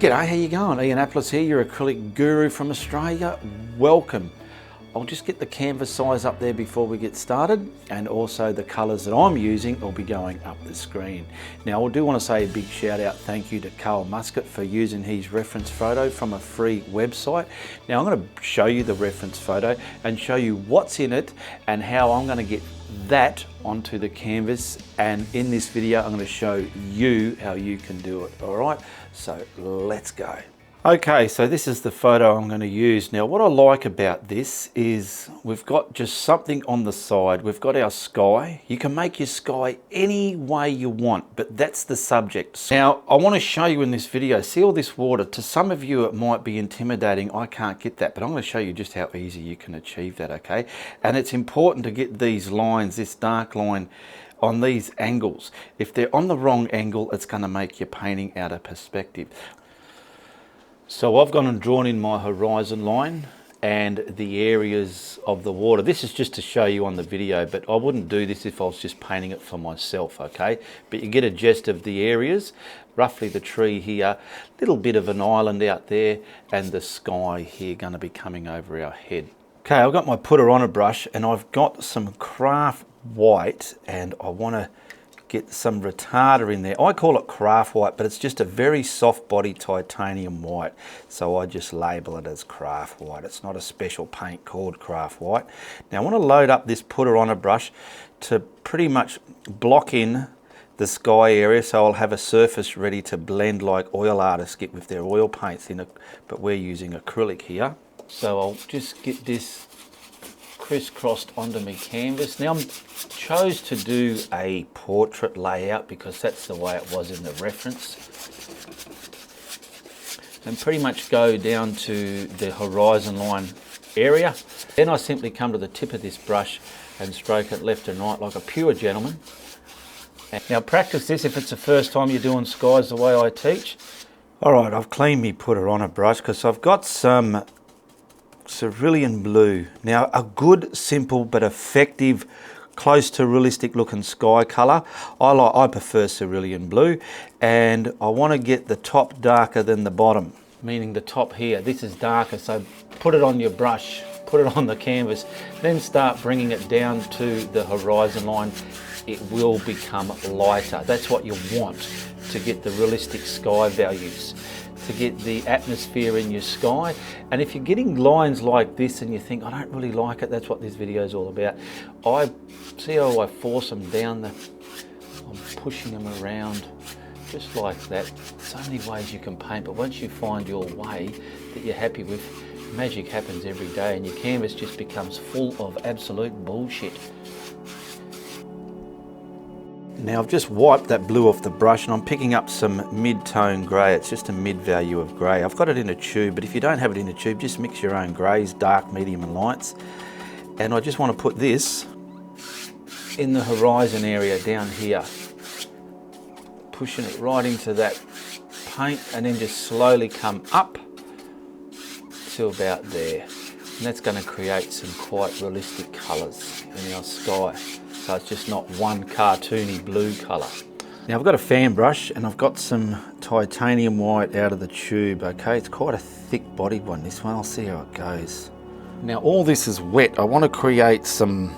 G'day, how you going? Ianapolis here, your acrylic guru from Australia. Welcome. I'll just get the canvas size up there before we get started, and also the colours that I'm using will be going up the screen. Now I do want to say a big shout out thank you to Carl Muscat for using his reference photo from a free website. Now I'm going to show you the reference photo and show you what's in it and how I'm going to get that onto the canvas, and in this video I'm going to show you how you can do it. Alright, so let's go. Okay, so this is the photo I'm going to use. Now what I like about this is we've got just something on the side. We've got our sky. You can make your sky any way you want, but that's the subject. Now I want to show you in this video, see all this water. To some of you it might be intimidating, I can't get that, but I'm going to show you just how easy you can achieve that, okay? And it's important to get these lines, this dark line, on these angles. If they're on the wrong angle, it's going to make your painting out of perspective. So I've gone and drawn in my horizon line and the areas of the water. This is just to show you on the video, but I wouldn't do this if I was just painting it for myself, okay? But you get a gist of the areas, roughly the tree here, little bit of an island out there, and the sky here going to be coming over our head. Okay, I've got my putter on a brush and I've got some craft white, and I want to get some retarder in there. I call it craft white, but it's just a very soft body titanium white, so I just label it as craft white. It's not a special paint called craft white. Now I want to load up this putter on a brush to pretty much block in the sky area, so I'll have a surface ready to blend like oil artists get with their oil paints in it, but we're using acrylic here. So I'll just get this crisscrossed onto my canvas. Now I chose to do a portrait layout because that's the way it was in the reference, and pretty much go down to the horizon line area. Then I simply come to the tip of this brush and stroke it left and right like a pure gentleman. Now practice this if it's the first time you're doing skies the way I teach. Alright, I've cleaned me putter on a brush because I've got some cerulean blue. Now a good, simple but effective, close to realistic looking sky colour. I prefer cerulean blue, and I want to get the top darker than the bottom, meaning the top here. This is darker, so put it on your brush, put it on the canvas, then start bringing it down to the horizon line. It will become lighter. That's what you want to get the realistic sky values, to get the atmosphere in your sky. And if you're getting lines like this and you think, I don't really like it, that's what this video is all about. I see how I force them down, I'm pushing them around just like that. So many ways you can paint, but once you find your way that you're happy with, magic happens every day and your canvas just becomes full of absolute bullshit. Now I've just wiped that blue off the brush and I'm picking up some mid-tone grey. It's just a mid-value of grey. I've got it in a tube, but if you don't have it in a tube, just mix your own greys, dark, medium and lights. And I just want to put this in the horizon area down here, pushing it right into that paint, and then just slowly come up to about there. And that's going to create some quite realistic colours in our sky. So it's just not one cartoony blue colour. Now I've got a fan brush and I've got some titanium white out of the tube, okay? It's quite a thick bodied one, this one. I'll see how it goes. Now all this is wet. I want to create some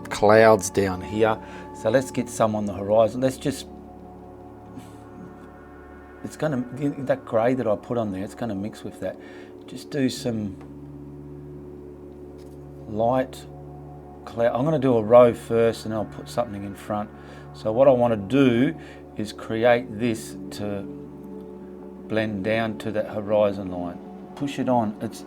clouds down here. So let's get some on the horizon. Let's just, it's going to, that grey that I put on there, it's going to mix with that. Just do some light cloud. I'm going to do a row first and I'll put something in front. So what I want to do is create this to blend down to that horizon line. Push it on. It's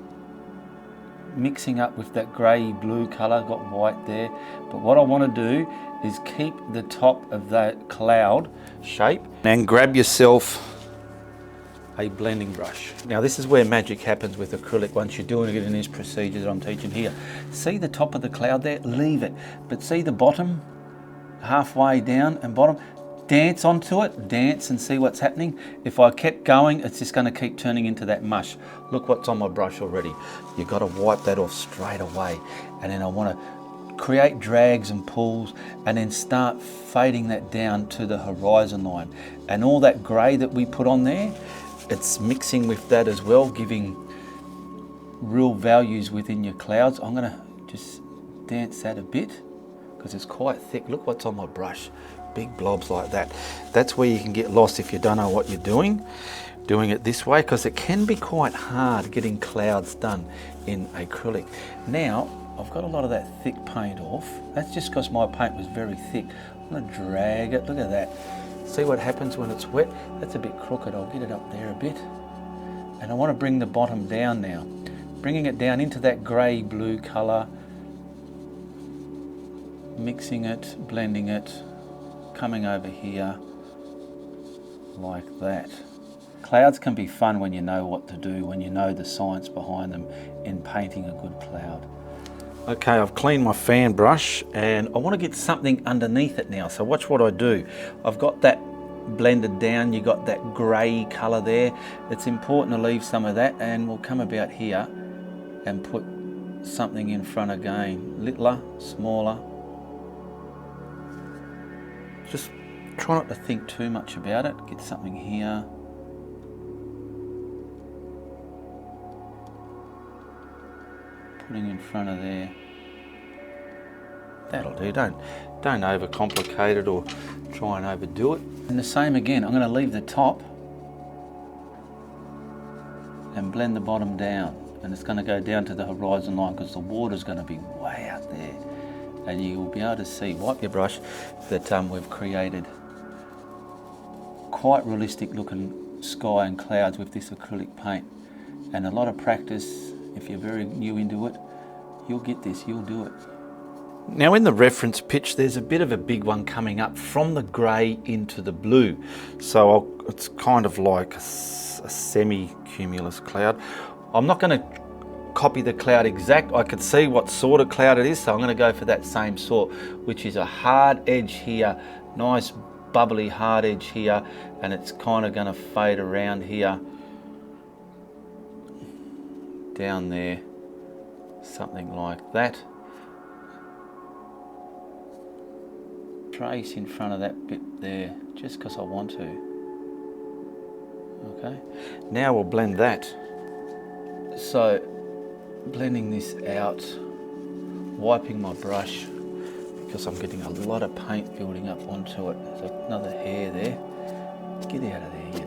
mixing up with that grey blue colour, got white there. But what I want to do is keep the top of that cloud shape and grab yourself a blending brush. Now this is where magic happens with acrylic once you're doing it in this procedure that I'm teaching here. See the top of the cloud there? Leave it. But see the bottom, halfway down and bottom? Dance onto it, dance and see what's happening. If I kept going, it's just going to keep turning into that mush. Look what's on my brush already. You've got to wipe that off straight away. And then I want to create drags and pulls, and then start fading that down to the horizon line. And all that grey that we put on there, it's mixing with that as well, giving real values within your clouds. I'm going to just dance that a bit because it's quite thick. Look what's on my brush, big blobs like that. That's where you can get lost if you don't know what you're doing it this way, because it can be quite hard getting clouds done in acrylic. Now I've got a lot of that thick paint off. That's just because my paint was very thick. I'm going to drag it. Look at that. See what happens when it's wet? That's a bit crooked. I'll get it up there a bit. And I want to bring the bottom down now. Bringing it down into that grey blue colour. Mixing it, blending it, coming over here like that. Clouds can be fun when you know what to do, when you know the science behind them in painting a good cloud. Okay, I've cleaned my fan brush and I want to get something underneath it now. So watch what I do. I've got that blended down, you got that grey colour there. It's important to leave some of that, and we'll come about here and put something in front again. Littler, smaller. Just try not to think too much about it. Get something here. Putting in front of there. That'll do. Don't overcomplicate it or try and overdo it. And the same again, I'm going to leave the top and blend the bottom down, and it's going to go down to the horizon line because the water's going to be way out there, and you'll be able to see, wipe your brush, that we've created quite realistic looking sky and clouds with this acrylic paint. And a lot of practice. If you're very new into it, you'll get this, you'll do it. Now in the reference pitch, there's a bit of a big one coming up from the grey into the blue. So it's kind of like a semi-cumulus cloud. I'm not going to copy the cloud exact. I could see what sort of cloud it is, so I'm going to go for that same sort, which is a hard edge here, nice bubbly hard edge here, and it's kind of going to fade around here. Down there, something like that. Trace in front of that bit there, just because I want to. Okay, now we'll blend that. So, blending this out, wiping my brush, because I'm getting a lot of paint building up onto it. There's another hair there. Get out of there, you.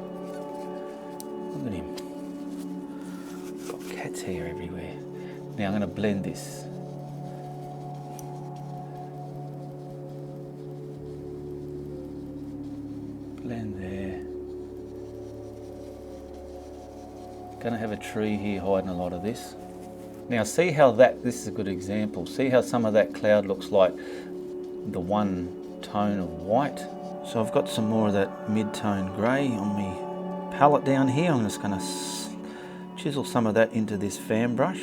Look at him. Cat's hair everywhere. Now I'm going to blend this. Blend there. Going to have a tree here hiding a lot of this. Now see how this is a good example. See how some of that cloud looks like the one tone of white. So I've got some more of that mid-tone grey on my palette down here. I'm just going to chisel some of that into this fan brush.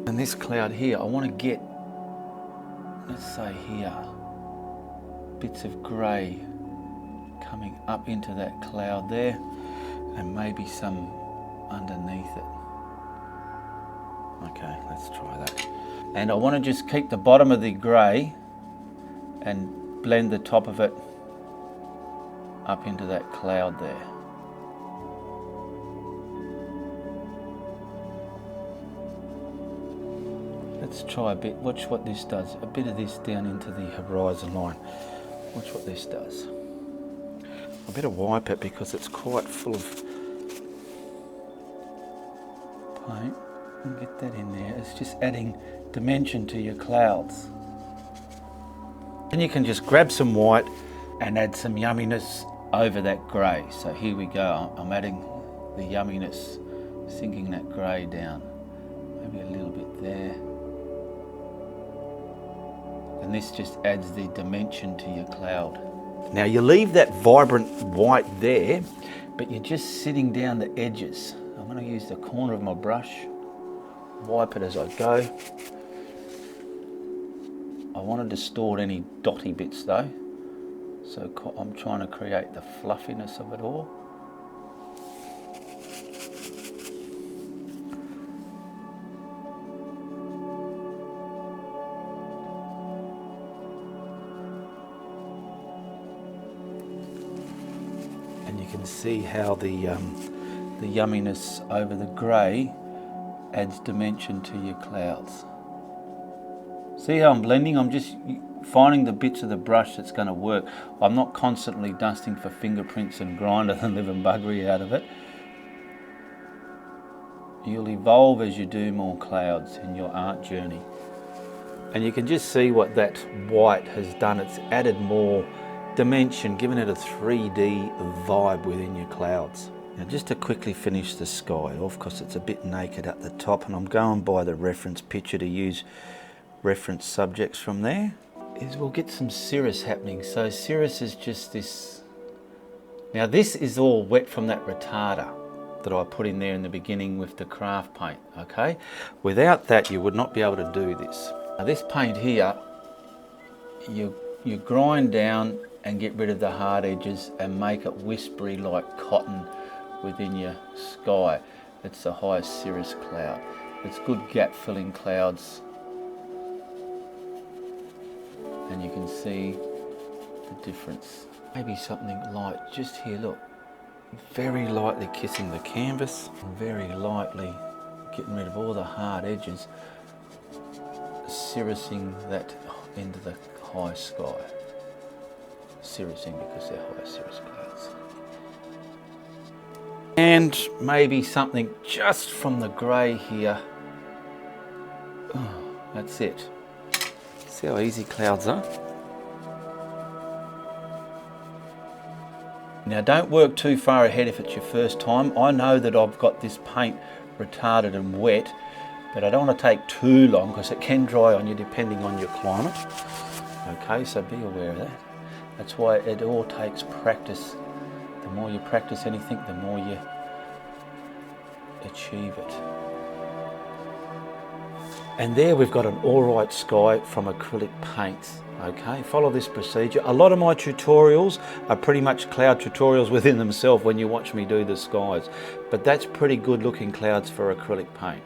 And this cloud here, I want to get, let's say here, bits of grey coming up into that cloud there, and maybe some underneath it. Okay, let's try that. And I want to just keep the bottom of the grey and blend the top of it up into that cloud there. Let's try a bit. Watch what this does. A bit of this down into the horizon line. Watch what this does. I better wipe it because it's quite full of paint. And get that in there. It's just adding dimension to your clouds. And you can just grab some white and add some yumminess over that grey. So here we go. I'm adding the yumminess, sinking that grey down. Maybe a little bit there. And this just adds the dimension to your cloud. Now you leave that vibrant white there, but you're just sitting down the edges. I'm going to use the corner of my brush, wipe it as I go. I want to distort any dotty bits though, so I'm trying to create the fluffiness of it all. And you can see how the the yumminess over the grey adds dimension to your clouds. See how I'm blending? I'm just finding the bits of the brush that's going to work. I'm not constantly dusting for fingerprints and grinder and living buggery out of it. You'll evolve as you do more clouds in your art journey. And you can just see what that white has done. It's added more dimension, giving it a 3D vibe within your clouds. Now just to quickly finish the sky off, because it's a bit naked at the top, and I'm going by the reference picture to use reference subjects from there, is we'll get some cirrus happening. So cirrus is just this. Now this is all wet from that retarder that I put in there in the beginning with the craft paint, okay? Without that you would not be able to do this. Now this paint here, you grind down and get rid of the hard edges and make it whispery like cotton within your sky. It's the highest cirrus cloud. It's good gap filling clouds. And you can see the difference. Maybe something light just here, look. Very lightly kissing the canvas, very lightly getting rid of all the hard edges, cirrusing that into the high sky. Cirrusing because they're high cirrus clouds. And maybe something just from the grey here. Oh, that's it. See how easy clouds are? Now don't work too far ahead if it's your first time. I know that I've got this paint retarded and wet, but I don't want to take too long because it can dry on you depending on your climate. Okay, so be aware of that. That's why it all takes practice. The more you practice anything, the more you achieve it. And there we've got an alright sky from acrylic paints. Okay, follow this procedure. A lot of my tutorials are pretty much cloud tutorials within themselves when you watch me do the skies, but that's pretty good looking clouds for acrylic paint.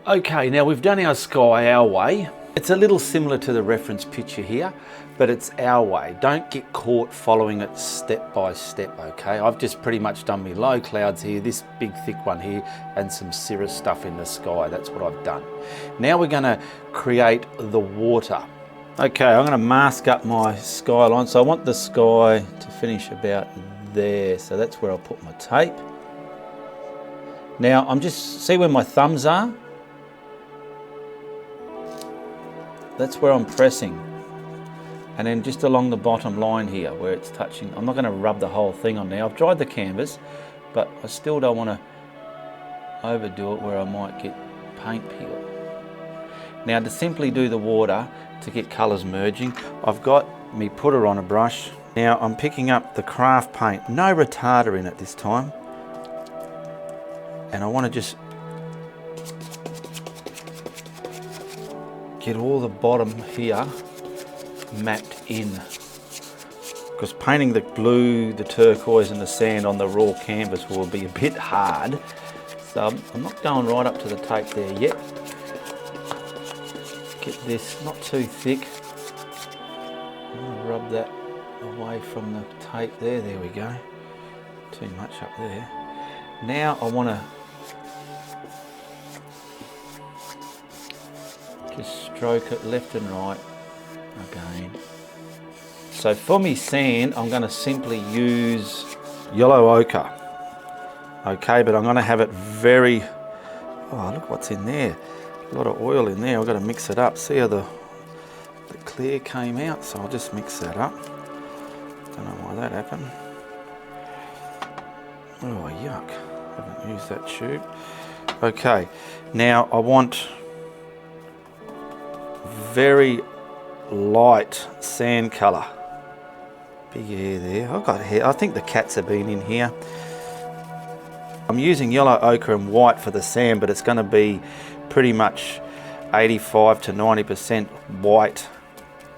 Okay, now we've done our sky our way. It's a little similar to the reference picture here, but it's our way. Don't get caught following it step by step, okay? I've just pretty much done my low clouds here, this big thick one here, and some cirrus stuff in the sky. That's what I've done. Now we're gonna create the water. Okay, I'm going to mask up my skyline, so I want the sky to finish about there, so that's where I'll put my tape. Now I'm just, see where my thumbs are? That's where I'm pressing, and then just along the bottom line here where it's touching. I'm not going to rub the whole thing on now. I've dried the canvas, but I still don't want to overdo it where I might get paint peel. Now to simply do the water, to get colours merging, I've got me putter on a brush. Now I'm picking up the craft paint, no retarder in it this time. And I want to just get all the bottom here mapped in. Because painting the blue, the turquoise and the sand on the raw canvas will be a bit hard. So I'm not going right up to the tape there yet. Get this not too thick. I'm going to rub that away from the tape there. There we go. Too much up there. Now I want to just stroke it left and right again. So for me sand, I'm going to simply use yellow ochre. Okay, but I'm going to have it very, oh look what's in there. A lot of oil in there. I've got to mix it up. See how the clear came out, so I'll just mix that up. Don't know why that happened. Oh yuck, haven't used that tube. Okay, now I want very light sand colour. Big hair there. I've got hair. I think the cats have been in here. I'm using yellow ochre and white for the sand, but it's going to be pretty much 85 to 90% white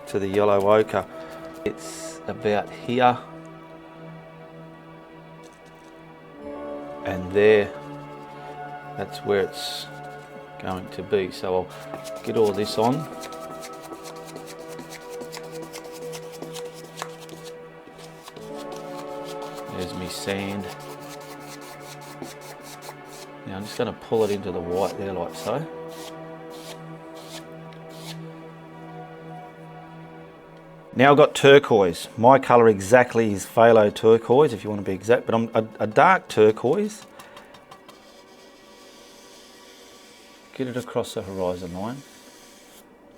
to the yellow ochre. It's about here and there. That's where it's going to be. So I'll get all this on. There's me sand. Now I'm just going to pull it into the white there like so. Now I've got turquoise. My colour exactly is phthalo turquoise, if you want to be exact, but I'm a dark turquoise. Get it across the horizon line.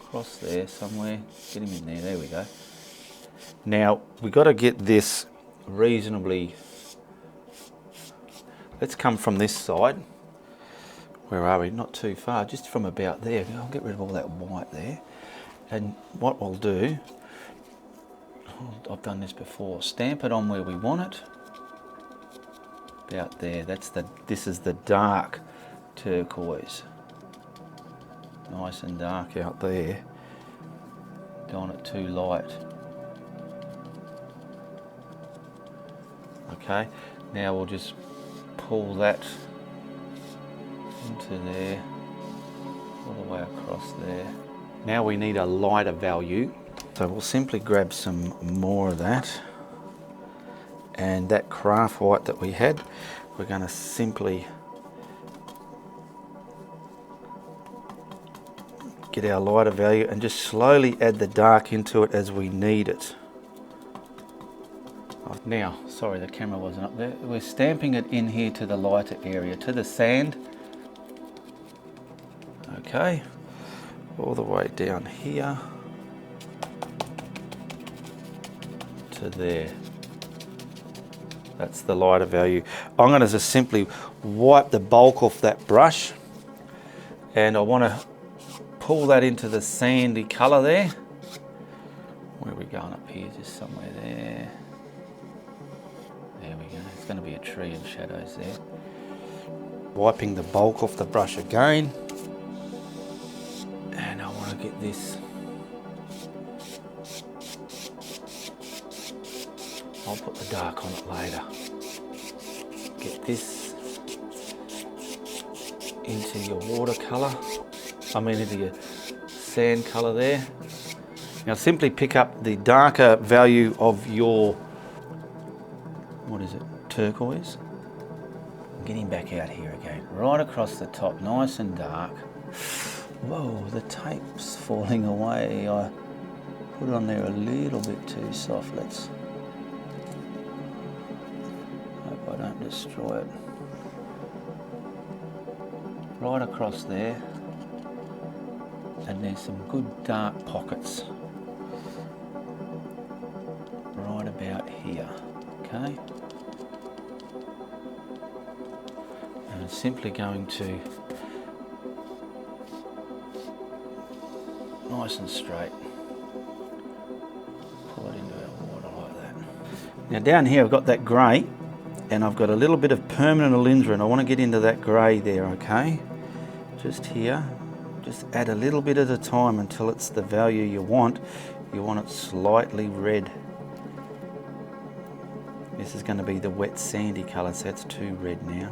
Across there somewhere. Get him in there. There we go. Now we've got to get this reasonably. Let's come from this side. Where are we? Not too far. Just from about there. I'll get rid of all that white there. And what I'll do, I've done this before. Stamp it on where we want it. About there. This is the dark turquoise. Nice and dark out there. Don't want it too light. Okay. Now we'll just pull that into there, all the way across there. Now we need a lighter value. So we'll simply grab some more of that, and that craft white that we had, we're going to simply get our lighter value and just slowly add the dark into it as we need it. Now, sorry the camera wasn't up there, we're stamping it in here to the lighter area, to the sand. Okay, all the way down here. To there. That's the lighter value. I'm going to just simply wipe the bulk off that brush, and I want to pull that into the sandy colour there. Where are we going up here? Just somewhere there. There we go. It's going to be a tree and shadows there. Wiping the bulk off the brush again, and I want to get this. I'll put the dark on it later. Get this into your watercolour, into your sand colour there. Now simply pick up the darker value of your, what is it, turquoise? Get him back out here again, right across the top, nice and dark. Whoa, the tape's falling away. I put it on there a little bit too soft. Let's hope I don't destroy it. Right across there, and there's some good dark pockets right about here, okay? And I'm simply going to, nice and straight, pull it into our water like that. Now down here I've got that grey, and I've got a little bit of permanent alizarin. I want to get into that grey there, okay? Just here, just add a little bit at a time until it's the value you want. You want it slightly red. This is going to be the wet sandy colour, so that's too red now.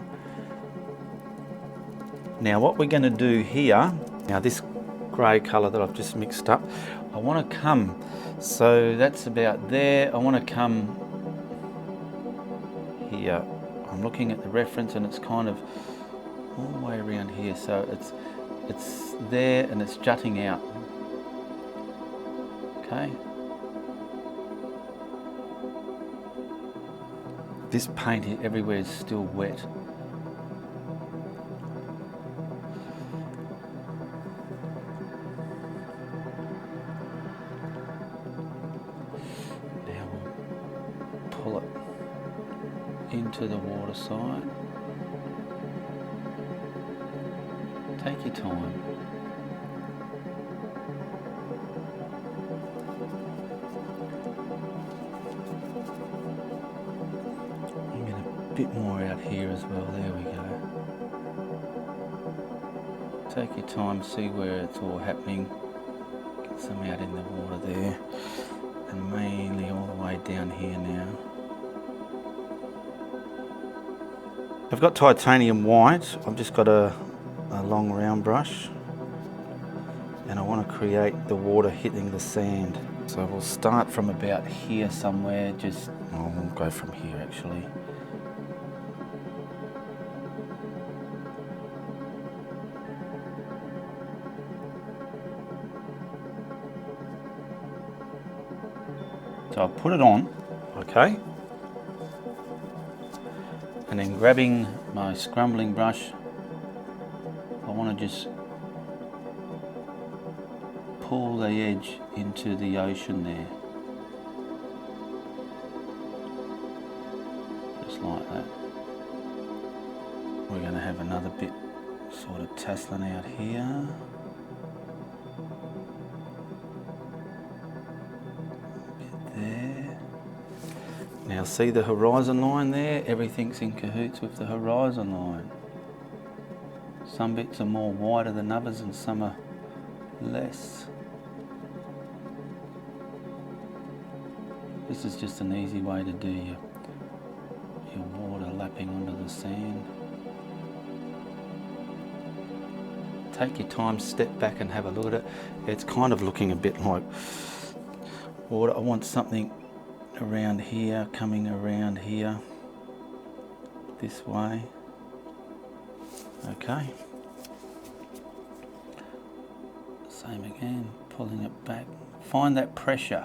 Now what we're going to do here, now this grey colour that I've just mixed up, I want to come, so that's about there, I want to come here. I'm looking at the reference and it's kind of all the way around here, so it's there and it's jutting out, okay? This paint here everywhere is still wet. Now we'll pull it into the water side. Take your time. I'm getting a bit more out here as well. There we go. Take your time, see where it's all happening. Get some out in the water there. And mainly all the way down here now. I've got titanium white. I've just got a long round brush, and I want to create the water hitting the sand. So we'll start from about here somewhere, we'll go from here actually. So I've put it on, Okay. and then grabbing my scrumbling brush, I want to just pull the edge into the ocean there. Just like that. We're going to have another bit sort of tasseling out here. Bit there. Now see the horizon line there? Everything's in cahoots with the horizon line. Some bits are more wider than others and some are less. This is just an easy way to do your water lapping onto the sand. Take your time, step back and have a look at it. It's kind of looking a bit like water. I want something around here, coming around here, this way. Okay. Same again, pulling it back. Find that pressure.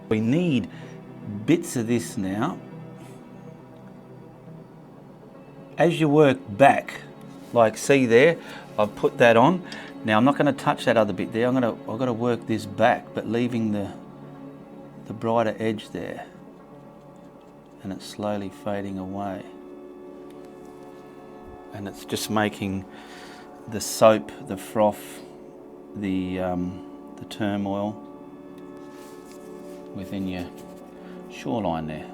We need bits of this now. As you work back, like see there, I've put that on. Now I'm not going to touch that other bit there. I've got to work this back, but leaving the brighter edge there, and it's slowly fading away. And it's just making The soap, the froth, the turmoil within your shoreline there.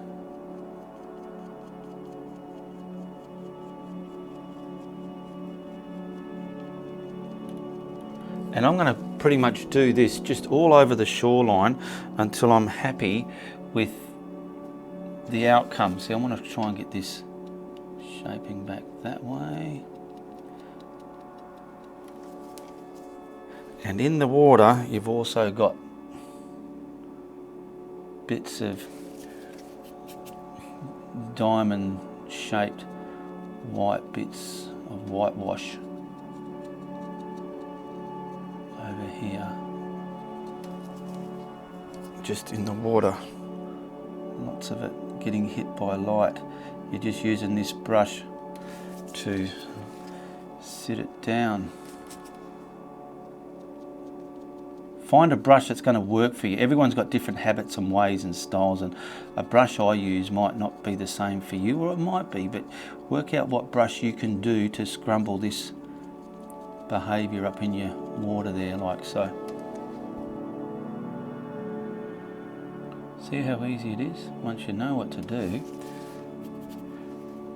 And I'm going to pretty much do this just all over the shoreline until I'm happy with The outcome. See, I want to try and get this shaping back that way. And in the water, you've also got Bits of diamond shaped white bits of whitewash over here. just in the water. Lots of it getting hit by light. You're just using this brush to sit it down. Find a brush that's going to work for you. Everyone's got different habits and ways and styles, and a brush I use might not be the same for you, or it might be, but work out what brush you can do to scrumble this behaviour up in your water there, like so. See how easy it is? Once you know what to do,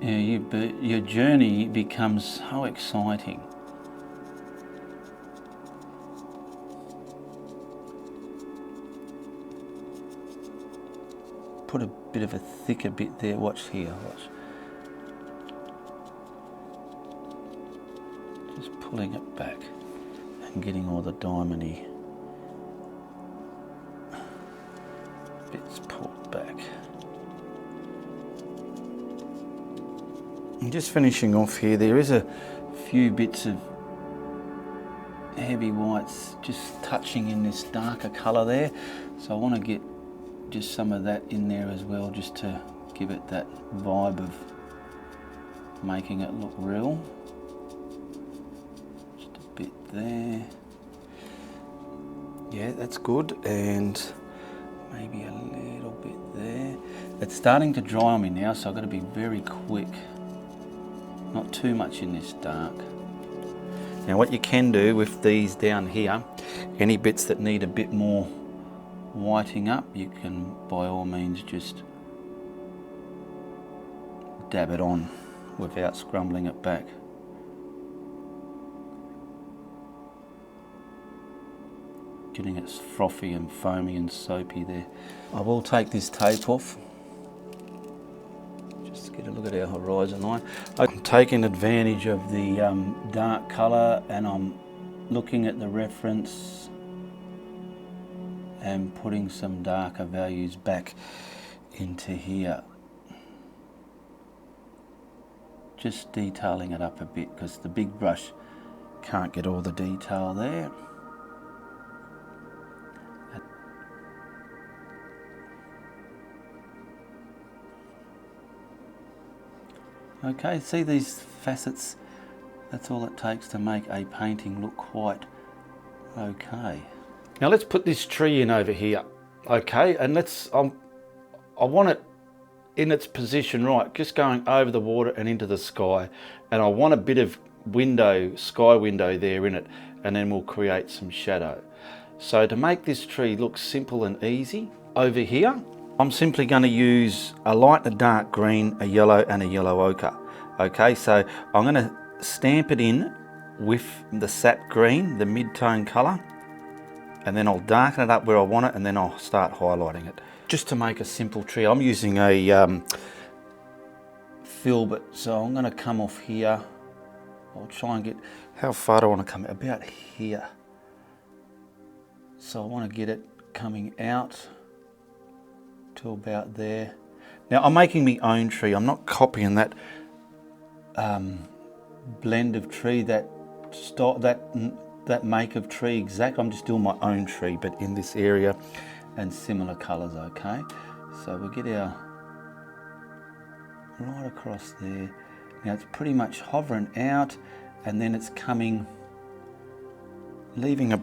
your journey becomes so exciting. Put a bit of a thicker bit there. Watch here. Watch. Just pulling it back and getting all the diamondy bits pulled back. And just finishing off here, there is a Few bits of heavy whites just touching in this darker colour there. So I want to get just some of that in there as well, just to give it that vibe of making it look real. Just a bit there. yeah, that's good. And Maybe a little bit there. It's starting to dry on me now, so I've got to be very quick. Not too much in this dark. now what you can do with these down here, any bits that need a bit more Whiting up, you can by all means just dab it on without scrumbling it back. Getting it frothy and foamy and soapy there. I will take this tape off. Just get a look at our horizon line. I'm taking advantage of the dark colour, and I'm looking at the reference and putting some darker values back into here. Just detailing it up a bit because the big brush can't get all the detail there. Okay, see these facets? That's all it takes to make a painting look quite okay. Now let's put this tree in over here, okay? And I want it in its position right, just going over the water and into the sky. And I want a bit of sky window there in it, and then we'll create some shadow. So to make this tree look simple and easy, over here, I'm simply going to use a light and a dark green, a yellow and a yellow ochre. Okay, so I'm going to stamp it in with the sap green, the mid-tone colour, and then I'll darken it up where I want it, and then I'll start highlighting it. Just to make a simple tree, I'm using a filbert, so I'm going to come off here. I'll try and get, how far do I want to come? About here. So I want to get it coming out to about there. Now I'm making my own tree. I'm not copying that blend of tree, that make of tree exact. I'm just doing my own tree, but in this area and similar colours, okay? So we'll get our right across there. Now it's pretty much hovering out, and then it's coming, leaving a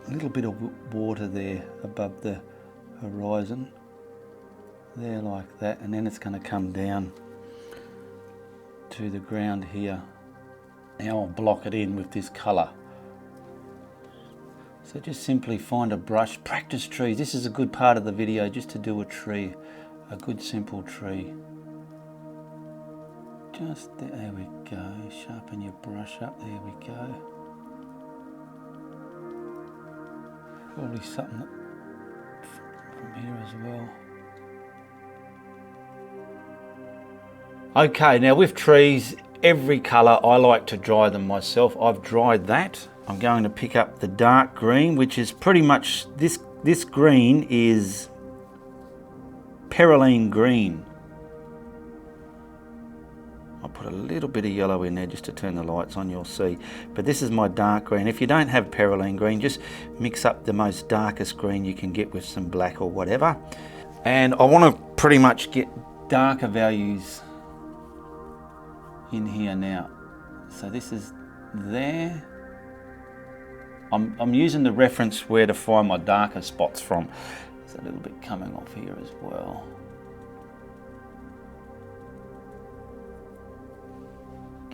little bit of water there above the horizon, there like that, and then it's going to come down to the ground here. Now I'll block it in with this colour. So just simply find a brush, practice trees. This is a good part of the video, just to do a tree, a good simple tree. Just there we go, sharpen your brush up, there we go. Probably something from here as well. Okay, now with trees, every colour, I like to dry them myself. I've dried that. I'm going to pick up the dark green, which is pretty much, this green is perylene green. I'll put a little bit of yellow in there just to turn the lights on, you'll see. But this is my dark green. If you don't have perylene green, just mix up the most darkest green you can get with some black or whatever. And I want to pretty much get darker values in here now. So this is there. I'm using the reference where to find my darker spots from. There's a little bit coming off here as well.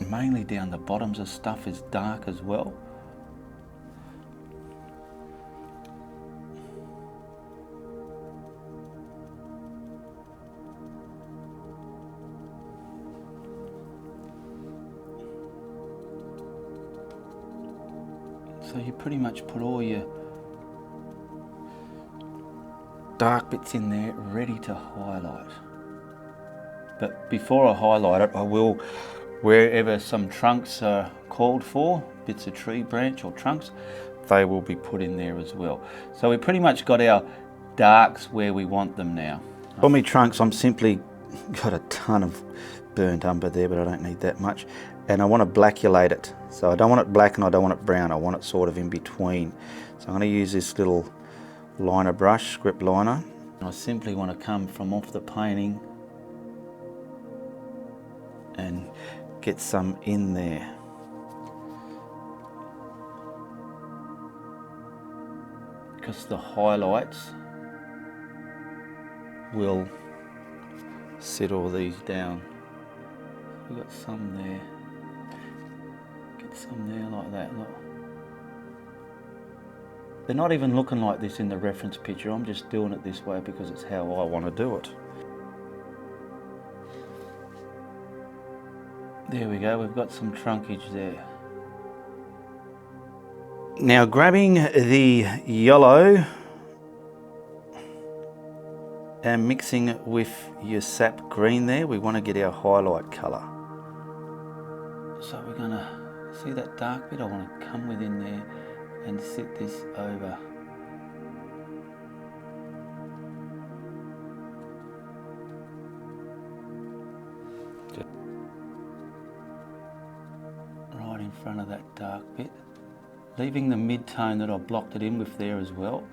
Mainly down the bottoms of stuff is dark as well. So you pretty much put all your dark bits in there ready to highlight. But before I highlight it, I will, wherever some trunks are called for, bits of tree branch or trunks, they will be put in there as well. So we pretty much got our darks where we want them now. On my trunks, I'm simply got a ton of burnt umber there, but I don't need that much. And I want to blackulate it. So I don't want it black and I don't want it brown. I want it sort of in between. So I'm going to use this little liner brush, script liner. I simply want to come from off the painting and get some in there. Because the highlights will set all these down. We've got some there. Get some there like that, look. They're not even looking like this in the reference picture. I'm just doing it this way because it's how I want to do it. There we go, we've got some trunkage there. Now grabbing the yellow and mixing it with your sap green there, we want to get our highlight colour. So we're going to, see that dark bit? I want to come within there and sit this over. Right in front of that dark bit. Leaving the mid-tone that I blocked it in with there as well.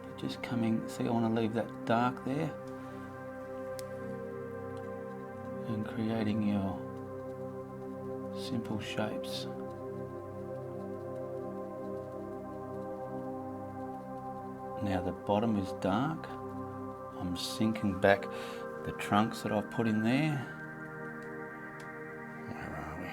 But just coming, see, I want to leave that dark there. And creating your Simple shapes. Now the bottom is dark. I'm sinking back the trunks that I've put in there. Where are we?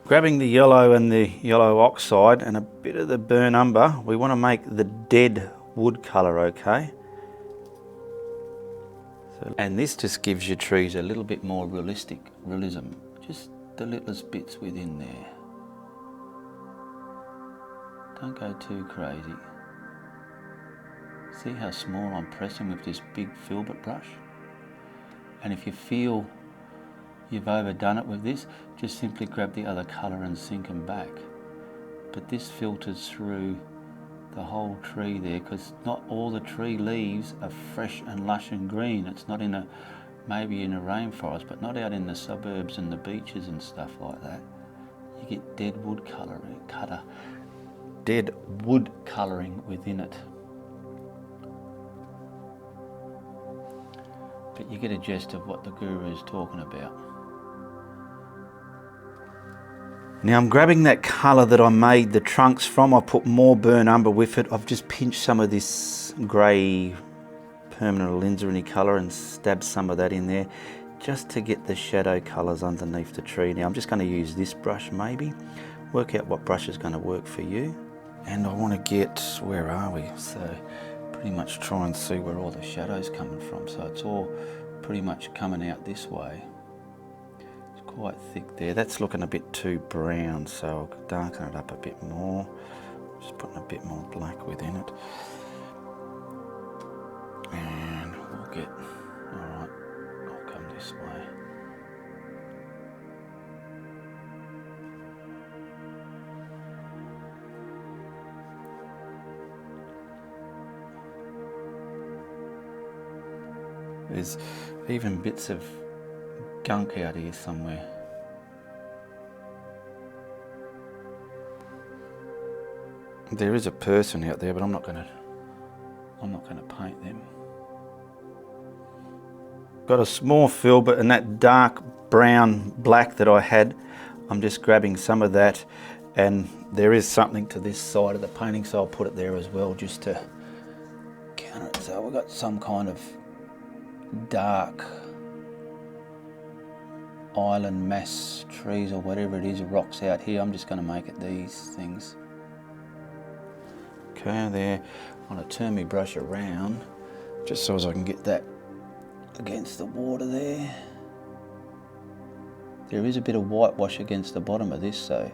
Grabbing the yellow and the yellow oxide and a bit of the burnt umber, we want to make the dead wood colour, okay? So, and this just gives your trees a little bit more realism, just the littlest bits within there. Don't go too crazy. See how small I'm pressing with this big filbert brush? And if you feel you've overdone it with this, just simply grab the other colour and sink them back. But this filters through the whole tree there, because not all the tree leaves are fresh and lush and green. It's not in a, maybe in a rainforest, but not out in the suburbs and the beaches and stuff like that. You get dead wood colouring within it. But you get a gist of what the guru is talking about. Now I'm grabbing that colour that I made the trunks from. I put more burnt umber with it. I've just pinched some of this grey permanent alizarin colour and stabbed some of that in there just to get the shadow colours underneath the tree. Now I'm just going to use this brush maybe. Work out what brush is going to work for you. And I want to get, where are we? So pretty much try and see where all the shadow's coming from. So it's all pretty much coming out this way. Quite thick there. That's looking a bit too brown, so I'll darken it up a bit more. Just putting a bit more black within it. And we'll get, alright, I'll come this way. There's even bits of gunk out here somewhere. There is a person out there, but I'm not gonna paint them. Got a small filbert and that dark brown black that I had. I'm just grabbing some of that, and there is something to this side of the painting, so I'll put it there as well just to counter it. So we've got some kind of dark island mass trees or whatever it is, rocks out here. I'm just going to make it these things. Okay, there. I'm going to turn my brush around just so as I can get that against the water there. There is a bit of whitewash against the bottom of this, so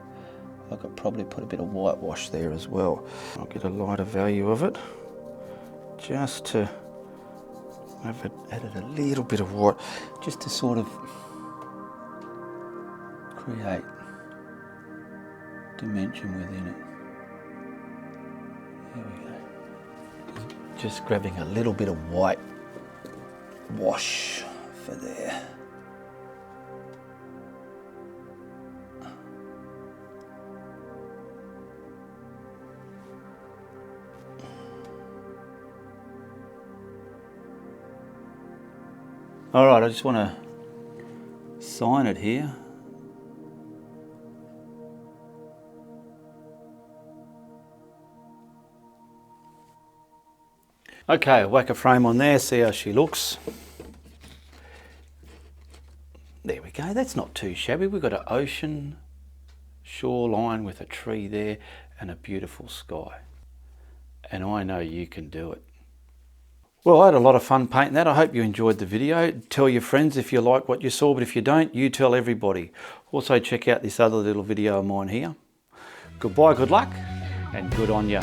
I could probably put a bit of whitewash there as well. I'll get a lighter value of it just to, I've added a little bit of white just to sort of create dimension within it. There we go. Just grabbing a little bit of white wash for there. All right, I just want to sign it here. Okay, whack a frame on there, see how she looks. There we go, that's not too shabby. We've got an ocean shoreline with a tree there and a beautiful sky. And I know you can do it. Well, I had a lot of fun painting that. I hope you enjoyed the video. Tell your friends if you like what you saw, but if you don't, you tell everybody. Also check out this other little video of mine here. Goodbye, good luck, and good on you.